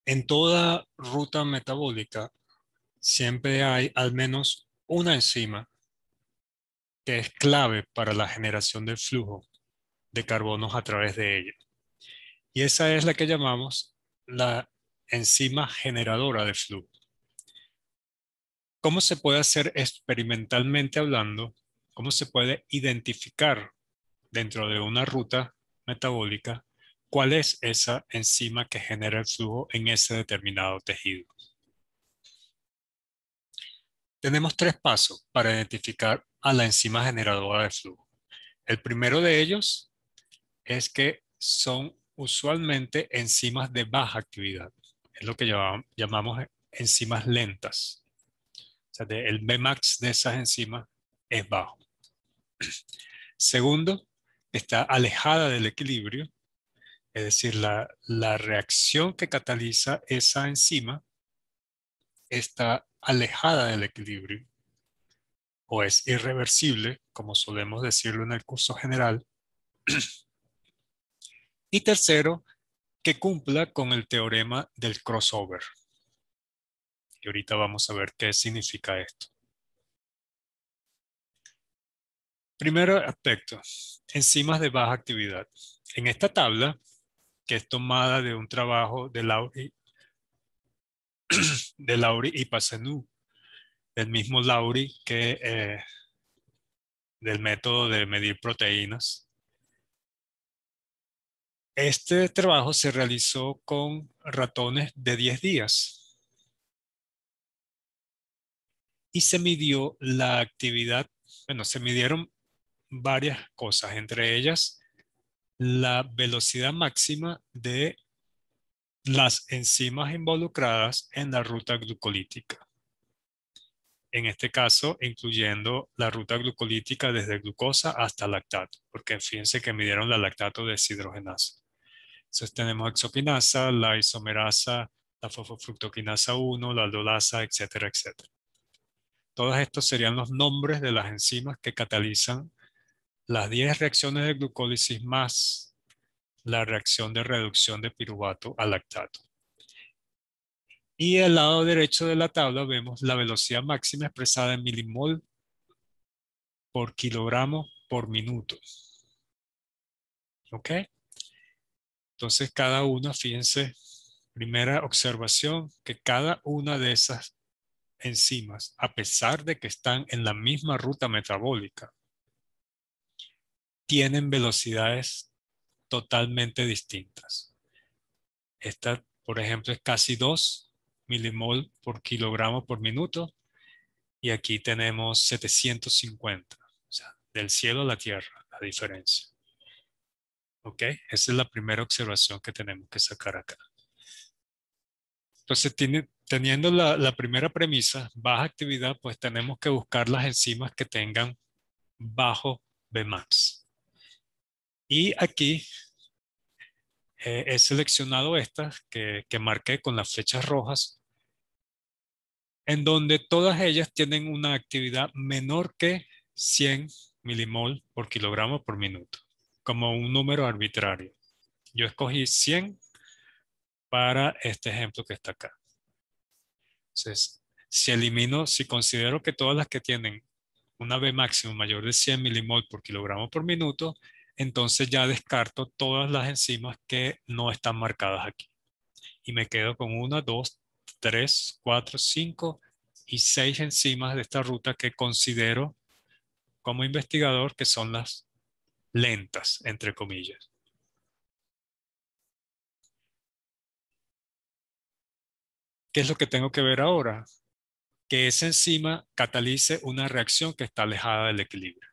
En toda ruta metabólica siempre hay al menos una enzima que es clave para la generación del flujo de carbonos a través de ella. Y esa es la que llamamos la enzima generadora de flujo. ¿Cómo se puede hacer experimentalmente hablando? ¿Cómo se puede identificar dentro de una ruta metabólica cuál es esa enzima que genera el flujo en ese determinado tejido? Tenemos tres pasos para identificar a la enzima generadora de flujo. El primero de ellos es que son usualmente enzimas de baja actividad. Es lo que llamamos enzimas lentas. O sea, el Vmax de esas enzimas es bajo. Segundo, está alejada del equilibrio, es decir, la reacción que cataliza esa enzima está alejada del equilibrio o es irreversible, como solemos decirlo en el curso general. Y tercero, que cumpla con el teorema del crossover. Y ahorita vamos a ver qué significa esto. Primer aspecto, enzimas de baja actividad. En esta tabla, que es tomada de un trabajo de Laurie y Pasenu, del mismo Laurie que del método de medir proteínas. Este trabajo se realizó con ratones de 10 días y se midió la actividad, bueno, se midieron varias cosas, entre ellas la velocidad máxima de las enzimas involucradas en la ruta glucolítica. En este caso, incluyendo la ruta glucolítica desde glucosa hasta lactato, porque fíjense que midieron la lactato deshidrogenasa. Entonces tenemos hexoquinasa, la isomerasa, la fosfofructoquinasa 1, la aldolasa, etcétera, etcétera. Todos estos serían los nombres de las enzimas que catalizan las 10 reacciones de glucólisis más la reacción de reducción de piruvato a lactato. Y al lado derecho de la tabla vemos la velocidad máxima expresada en milimol por kilogramo por minuto. ¿Ok? Entonces cada una, fíjense, primera observación, que cada una de esas enzimas, a pesar de que están en la misma ruta metabólica, tienen velocidades totalmente distintas. Esta, por ejemplo, es casi 2 milimol por kilogramo por minuto y aquí tenemos 750. O sea, del cielo a la tierra, la diferencia. ¿Ok? Esa es la primera observación que tenemos que sacar acá. Entonces, teniendo la primera premisa, baja actividad, pues tenemos que buscar las enzimas que tengan bajo Vmax. Y aquí he seleccionado estas que marqué con las flechas rojas, en donde todas ellas tienen una actividad menor que 100 milimol por kilogramo por minuto, como un número arbitrario. Yo escogí 100 para este ejemplo que está acá. Entonces, si considero que todas las que tienen una V máximo mayor de 100 milimol por kilogramo por minuto, entonces ya descarto todas las enzimas que no están marcadas aquí. Y me quedo con 1, 2, 3, 4, 5 y 6 enzimas de esta ruta que considero como investigador que son las lentas, entre comillas. ¿Qué es lo que tengo que ver ahora? Que esa enzima catalice una reacción que está alejada del equilibrio.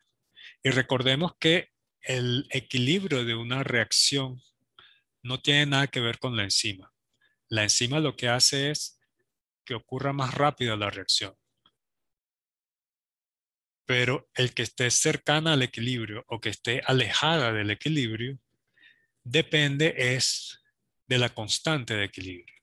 Y recordemos que el equilibrio de una reacción no tiene nada que ver con la enzima. La enzima lo que hace es que ocurra más rápido la reacción. Pero el que esté cercana al equilibrio o que esté alejada del equilibrio depende es de la constante de equilibrio.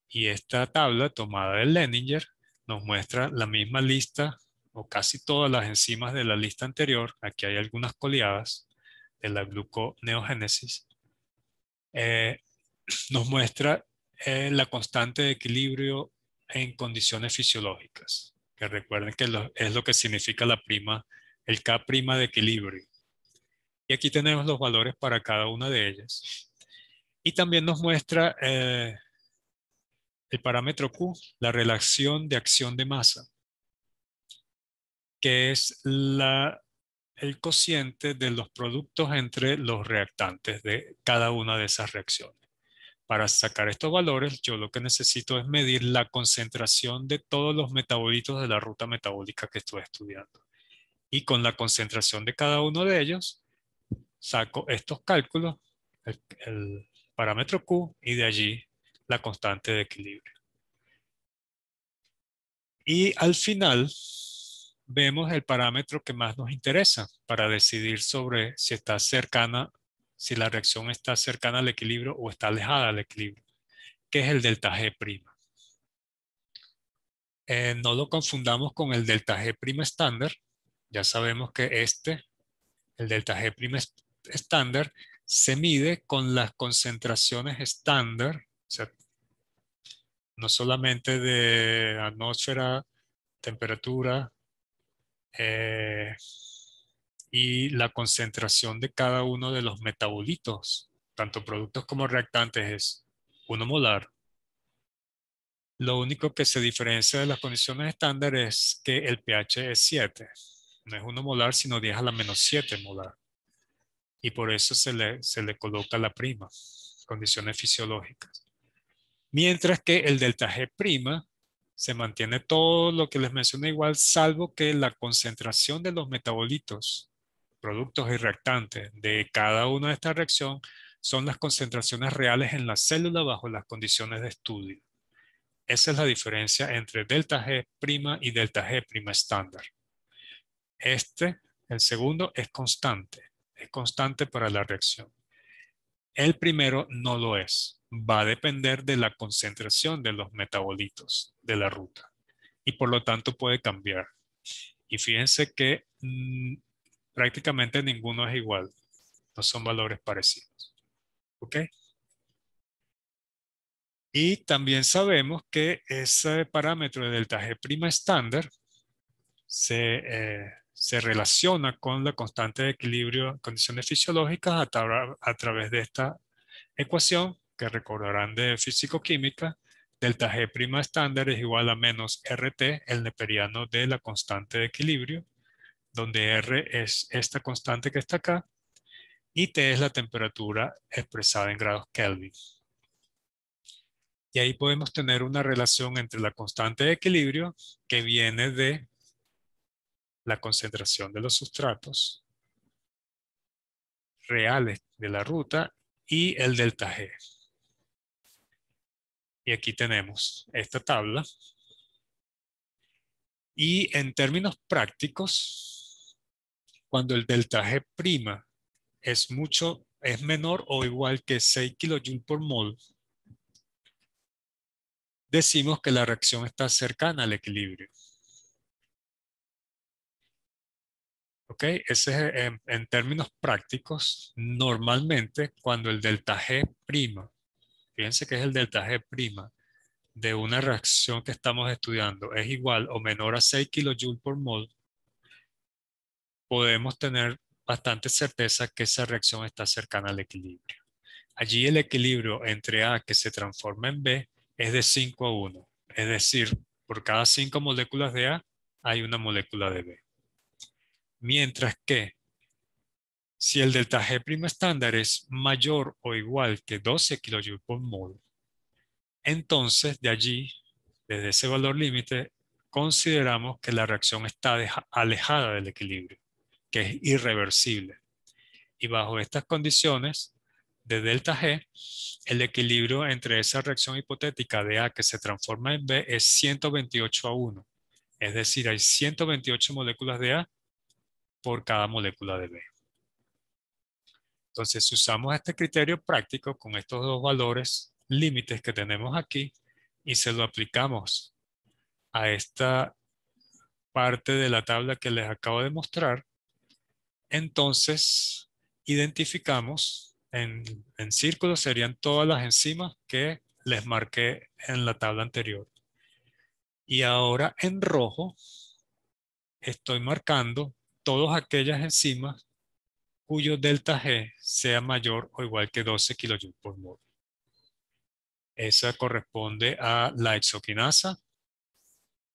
Y esta tabla tomada de Leninger nos muestra la misma lista o casi todas las enzimas de la lista anterior. Aquí hay algunas coleadas de la gluconeogénesis. Nos muestra la constante de equilibrio en condiciones fisiológicas, que recuerden que es lo que significa la prima, el K' de equilibrio. Y aquí tenemos los valores para cada una de ellas. Y también nos muestra el parámetro Q, la relación de acción de masa, que es el cociente de los productos entre los reactantes de cada una de esas reacciones. Para sacar estos valores, yo lo que necesito es medir la concentración de todos los metabolitos de la ruta metabólica que estoy estudiando. Y con la concentración de cada uno de ellos, saco estos cálculos, el parámetro Q, y de allí la constante de equilibrio. Y al final vemos el parámetro que más nos interesa para decidir sobre si está cercana, si la reacción está cercana al equilibrio o está alejada del equilibrio, que es el delta G'. No lo confundamos con el delta G' estándar. Ya sabemos que el delta G' estándar, se mide con las concentraciones estándar, o sea, no solamente de atmósfera, temperatura, eh, y la concentración de cada uno de los metabolitos, tanto productos como reactantes, es 1 molar. Lo único que se diferencia de las condiciones estándar es que el pH es 7. No es 1 molar, sino 10 a la menos 7 molar. Y por eso se le coloca la prima, condiciones fisiológicas. Mientras que el delta G' se mantiene todo lo que les mencioné igual, salvo que la concentración de los metabolitos, productos y reactantes de cada una de estas reacciones son las concentraciones reales en la célula bajo las condiciones de estudio. Esa es la diferencia entre delta G' y delta G' estándar. El segundo, es constante para la reacción. El primero no lo es. Va a depender de la concentración de los metabolitos de la ruta y por lo tanto puede cambiar. Y fíjense que prácticamente ninguno es igual. No son valores parecidos. ¿Ok? Y también sabemos que ese parámetro de delta G' estándar se relaciona con la constante de equilibrio en condiciones fisiológicas a través de esta ecuación que recordarán de físico-química. Delta G' estándar es igual a menos RT, el neperiano de la constante de equilibrio, donde R es esta constante que está acá y T es la temperatura expresada en grados Kelvin. Y ahí podemos tener una relación entre la constante de equilibrio que viene de la concentración de los sustratos reales de la ruta y el delta G. Y aquí tenemos esta tabla. Y en términos prácticos, cuando el delta G' es menor o igual que 6 kJ por mol, decimos que la reacción está cercana al equilibrio. ¿Ok? Ese es en términos prácticos, normalmente cuando el delta G', fíjense que es el delta G' de una reacción que estamos estudiando, es igual o menor a 6 kJ por mol, podemos tener bastante certeza que esa reacción está cercana al equilibrio. Allí el equilibrio entre A que se transforma en B es de 5 a 1. Es decir, por cada 5 moléculas de A hay una molécula de B. Mientras que si el delta G' estándar es mayor o igual que 12 kJ por mol, entonces de allí, desde ese valor límite, consideramos que la reacción está alejada del equilibrio, que es irreversible. Y bajo estas condiciones de delta G, el equilibrio entre esa reacción hipotética de A que se transforma en B es 128 a 1. Es decir, hay 128 moléculas de A por cada molécula de B. Entonces, si usamos este criterio práctico con estos dos valores límites que tenemos aquí y se lo aplicamos a esta parte de la tabla que les acabo de mostrar, entonces identificamos en círculos serían todas las enzimas que les marqué en la tabla anterior. Y ahora en rojo estoy marcando todas aquellas enzimas cuyo delta G sea mayor o igual que 12 kJ por mol. Esa corresponde a la hexoquinasa,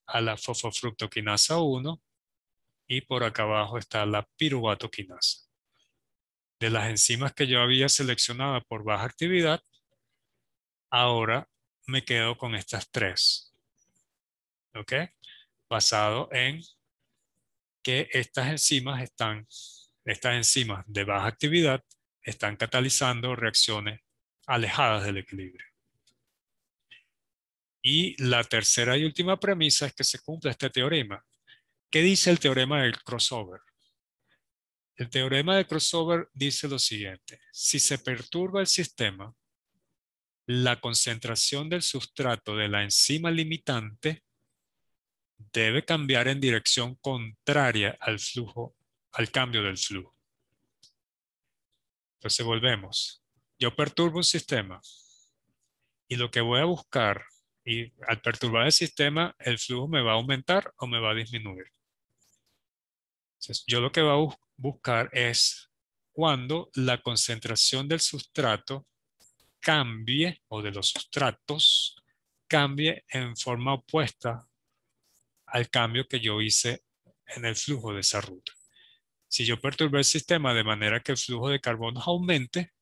a la fosfofructoquinasa 1 y por acá abajo está la piruvatoquinasa. De las enzimas que yo había seleccionado por baja actividad, ahora me quedo con estas tres. ¿Ok? Basado en que estas enzimas de baja actividad están catalizando reacciones alejadas del equilibrio. Y la tercera y última premisa es que se cumple este teorema. ¿Qué dice el teorema del crossover? El teorema de crossover dice lo siguiente: si se perturba el sistema, la concentración del sustrato de la enzima limitante debe cambiar en dirección contraria al flujo, al cambio del flujo. Entonces volvemos. Yo perturbo un sistema y lo que voy a buscar, y al perturbar el sistema, el flujo me va a aumentar o me va a disminuir. Entonces, yo lo que voy a buscar es cuando la concentración del sustrato cambie, o de los sustratos, cambie en forma opuesta al cambio que yo hice en el flujo de esa ruta. Si yo perturbo el sistema de manera que el flujo de carbonos aumente,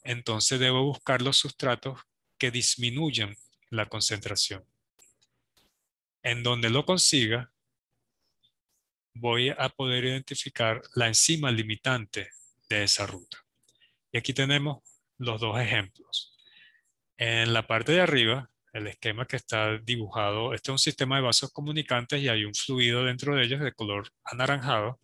entonces debo buscar los sustratos que disminuyan la concentración. En donde lo consiga, voy a poder identificar la enzima limitante de esa ruta. Y aquí tenemos los dos ejemplos. En la parte de arriba, el esquema que está dibujado, este es un sistema de vasos comunicantes y hay un fluido dentro de ellos de color anaranjado,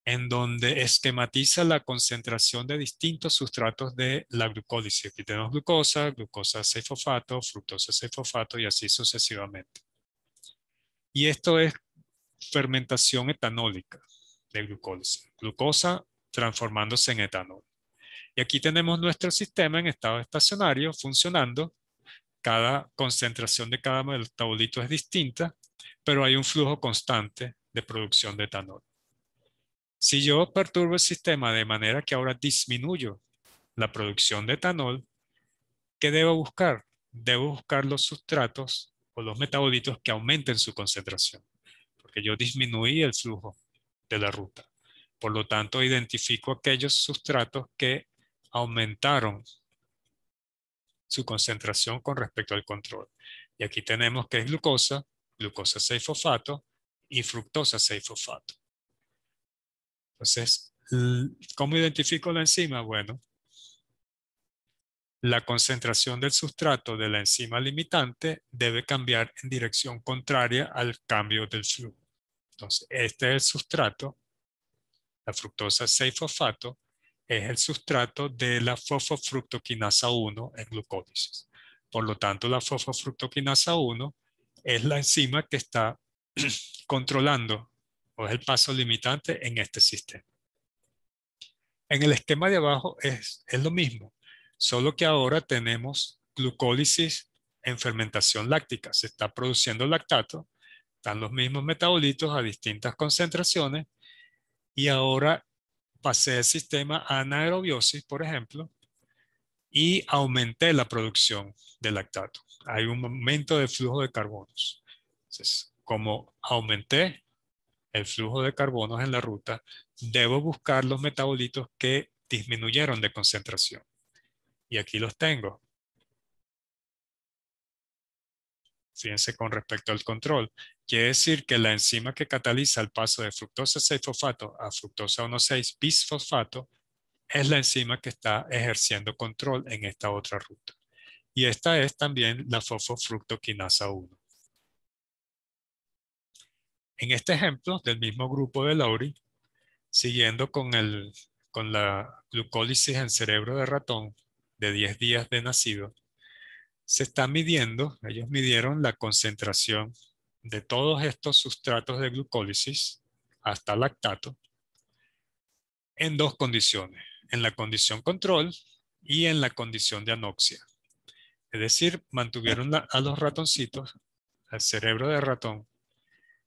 en donde esquematiza la concentración de distintos sustratos de la glucólisis. Aquí tenemos glucosa, glucosa 6-fosfato, fructosa 6-fosfato y así sucesivamente. Y esto es fermentación etanólica de glucólisis. Glucosa transformándose en etanol. Y aquí tenemos nuestro sistema en estado estacionario funcionando. Cada concentración de cada metabolito es distinta, pero hay un flujo constante de producción de etanol. Si yo perturbo el sistema de manera que ahora disminuyo la producción de etanol, ¿qué debo buscar? Debo buscar los sustratos o los metabolitos que aumenten su concentración, porque yo disminuí el flujo de la ruta. Por lo tanto, identifico aquellos sustratos que aumentaron su concentración con respecto al control. Y aquí tenemos que es glucosa, glucosa 6-fosfato y fructosa 6-fosfato. Entonces, ¿cómo identifico la enzima? Bueno, la concentración del sustrato de la enzima limitante debe cambiar en dirección contraria al cambio del flujo. Entonces, este es el sustrato, la fructosa 6-fosfato, es el sustrato de la fosfofructoquinasa 1 en glucólisis. Por lo tanto, la fosfofructoquinasa 1 es la enzima que está controlando o es el paso limitante en este sistema. En el esquema de abajo es lo mismo, solo que ahora tenemos glucólisis en fermentación láctica. Se está produciendo lactato, están los mismos metabolitos a distintas concentraciones y ahora pasé el sistema a anaerobiosis, por ejemplo, y aumenté la producción de lactato. Hay un aumento de flujo de carbonos. Entonces, como aumenté el flujo de carbonos en la ruta, debo buscar los metabolitos que disminuyeron de concentración. Y aquí los tengo. Fíjense con respecto al control. Quiere decir que la enzima que cataliza el paso de fructosa 6-fosfato a fructosa 1,6-bisfosfato es la enzima que está ejerciendo control en esta otra ruta. Y esta es también la fosfofructoquinasa 1. En este ejemplo del mismo grupo de Lowry, siguiendo con la glucólisis en cerebro de ratón de 10 días de nacido, se está midiendo, ellos midieron la concentración de todos estos sustratos de glucólisis hasta lactato en dos condiciones, en la condición control y en la condición de anoxia. Es decir, mantuvieron a los ratoncitos, al cerebro de ratón,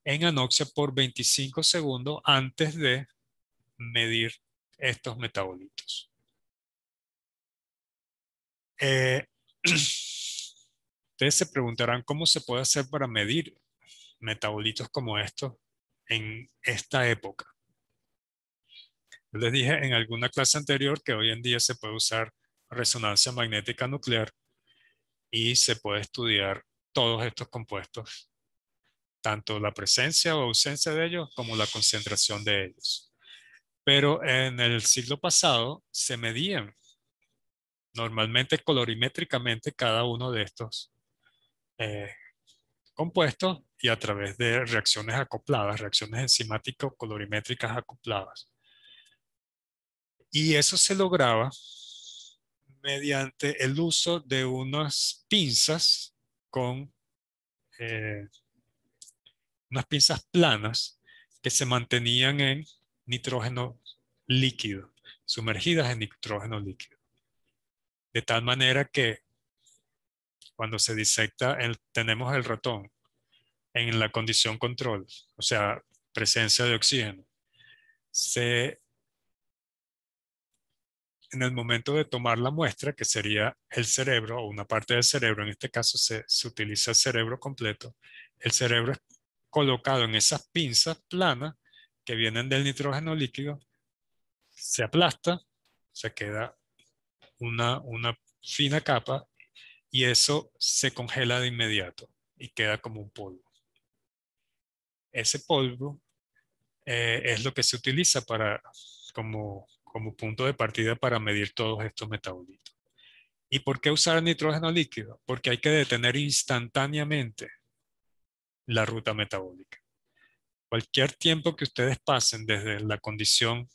en anoxia por 25 segundos antes de medir estos metabolitos. Ustedes se preguntarán cómo se puede hacer para medir metabolitos como estos en esta época. Yo les dije en alguna clase anterior que hoy en día se puede usar resonancia magnética nuclear y se puede estudiar todos estos compuestos, tanto la presencia o ausencia de ellos como la concentración de ellos. Pero en el siglo pasado se medían normalmente colorimétricamente cada uno de estos eh, compuestos y a través de reacciones acopladas, reacciones enzimático-colorimétricas acopladas. Y eso se lograba mediante el uso de unas pinzas con eh, unas pinzas planas que se mantenían en nitrógeno líquido, sumergidas en nitrógeno líquido. De tal manera que cuando se disecta, tenemos el ratón en la condición control, o sea, presencia de oxígeno, en el momento de tomar la muestra, que sería el cerebro o una parte del cerebro, en este caso se utiliza el cerebro completo, el cerebro es colocado en esas pinzas planas que vienen del nitrógeno líquido, se aplasta, se queda una fina capa y eso se congela de inmediato y queda como un polvo. Ese polvo es lo que se utiliza como punto de partida para medir todos estos metabolitos. ¿Y por qué usar nitrógeno líquido? Porque hay que detener instantáneamente la ruta metabólica. Cualquier tiempo que ustedes pasen desde la condición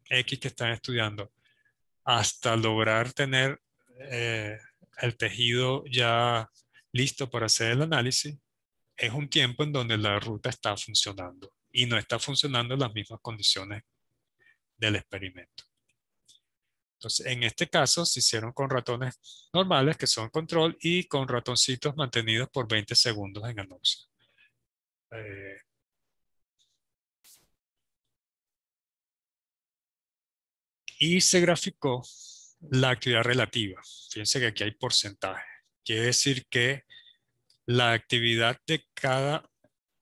X que están estudiando hasta lograr tener el tejido ya listo para hacer el análisis, es un tiempo en donde la ruta está funcionando y no está funcionando en las mismas condiciones del experimento. Entonces, en este caso se hicieron con ratones normales que son control y con ratoncitos mantenidos por 20 segundos en anoxia. Y se graficó la actividad relativa. Fíjense que aquí hay porcentaje. Quiere decir que la actividad de cada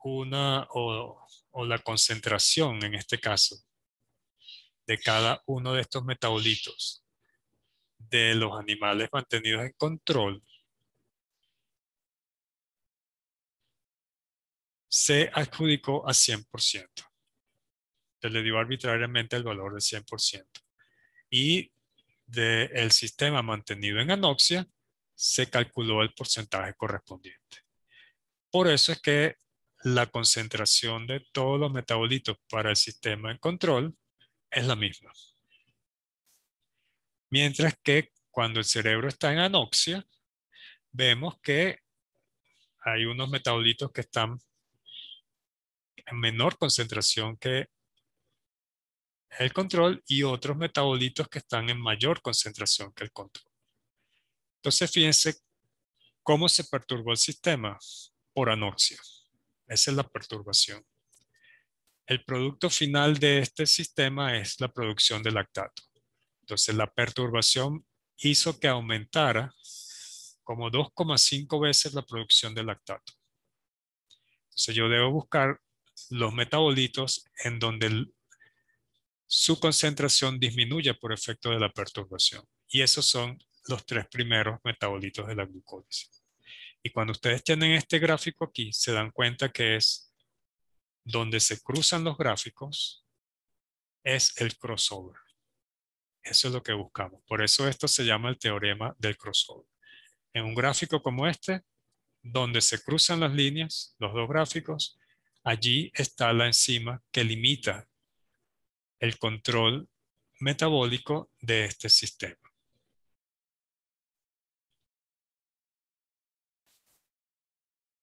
una o la concentración, en este caso, de cada uno de estos metabolitos de los animales mantenidos en control, se adjudicó a 100%. Se le dio arbitrariamente el valor del 100%. Y del sistema mantenido en anoxia, se calculó el porcentaje correspondiente. Por eso es que la concentración de todos los metabolitos para el sistema en control es la misma. Mientras que cuando el cerebro está en anoxia, vemos que hay unos metabolitos que están en menor concentración que el control y otros metabolitos que están en mayor concentración que el control. Entonces, fíjense cómo se perturbó el sistema por anoxia. Esa es la perturbación. El producto final de este sistema es la producción de lactato. Entonces, la perturbación hizo que aumentara como 2,5 veces la producción de lactato. Entonces, yo debo buscar los metabolitos en donde su concentración disminuye por efecto de la perturbación. Y esos son los 3 primeros metabolitos de la glucólisis. Y cuando ustedes tienen este gráfico aquí, se dan cuenta que es donde se cruzan los gráficos, es el crossover. Eso es lo que buscamos. Por eso esto se llama el teorema del crossover. En un gráfico como este, donde se cruzan las líneas, los dos gráficos, allí está la enzima que limita el control metabólico de este sistema.